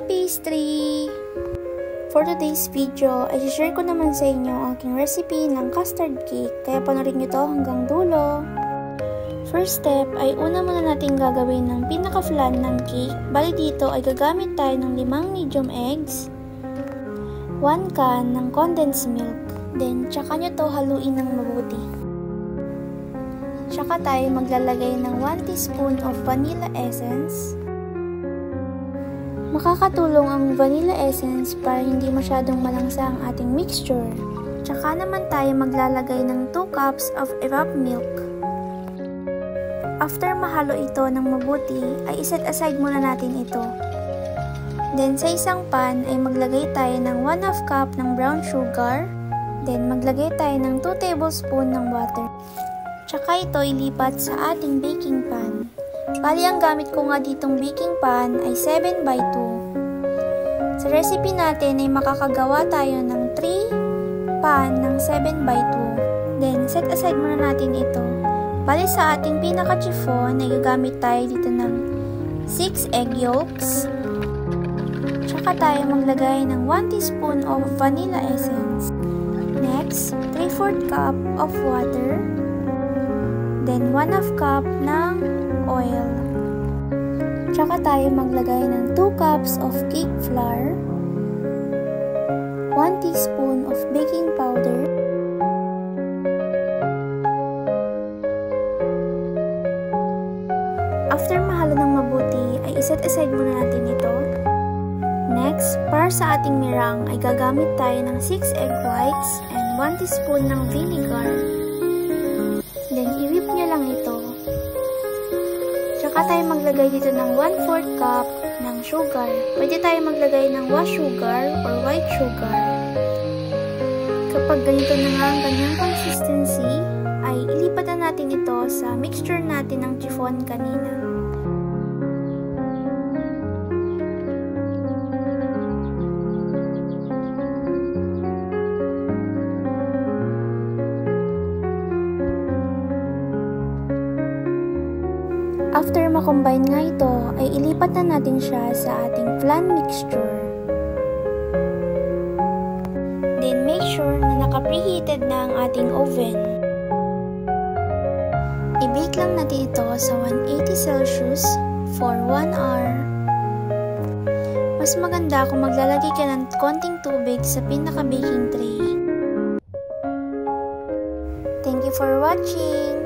pastry! For today's video, ay share ko naman sa inyo ang aking recipe ng custard cake, kaya panoorin nyo to hanggang dulo. First step ay una muna natin gagawin ng pinaka-flan ng cake. Bali dito ay gagamit tayo ng 5 medium eggs, 1 can ng condensed milk, then tsaka nyo to haluin ng mabuti. Tsaka tayo maglalagay ng 1 teaspoon of vanilla essence. Makakatulong ang vanilla essence para hindi masyadong malangsa ang ating mixture. Tsaka naman tayo maglalagay ng 2 cups of evap milk. After mahalo ito ng mabuti, ay iset aside muna natin ito. Then sa isang pan ay maglagay tayo ng 1/2 cup ng brown sugar. Then maglagay tayo ng 2 tablespoon ng water. Tsaka ito ilipat sa ating baking pan. Bali ang gamit ko nga ditong baking pan ay 7x2. Sa recipe natin ay makakagawa tayo ng 3 pan ng 7x2. Then set aside muna natin ito. Bali sa ating pinaka-chiffon ay gagamit tayo dito ng 6 egg yolks. Tsaka tayo maglagay ng 1 teaspoon of vanilla essence. Next, 3/4 cup of water. Then 1/2 cup ng oil. Tsaka tayo maglagay ng 2 cups of cake flour, 1 teaspoon of baking powder, after mahalo ng mabuti ay iset aside muna natin ito. Next, para sa ating mirang ay gagamit tayo ng 6 egg whites and 1 teaspoon ng vinegar. Then i-whip nyo lang ito. Tsaka tayo maglagay dito ng 1/4 cup ng sugar. Pwede tayo maglagay ng wash sugar or white sugar. Kapag ganito na nga ang kanyang consistency, ay ilipat na natin ito sa mixture natin ng chiffon kanina. After makombine nga ito, ay ilipat na natin siya sa ating flan mixture. Then make sure na naka-preheated na ang ating oven. I-bake lang natin ito sa 180 Celsius for 1 hour. Mas maganda kung maglalagay ka ng konting tubig sa pinaka-baking tray. Thank you for watching!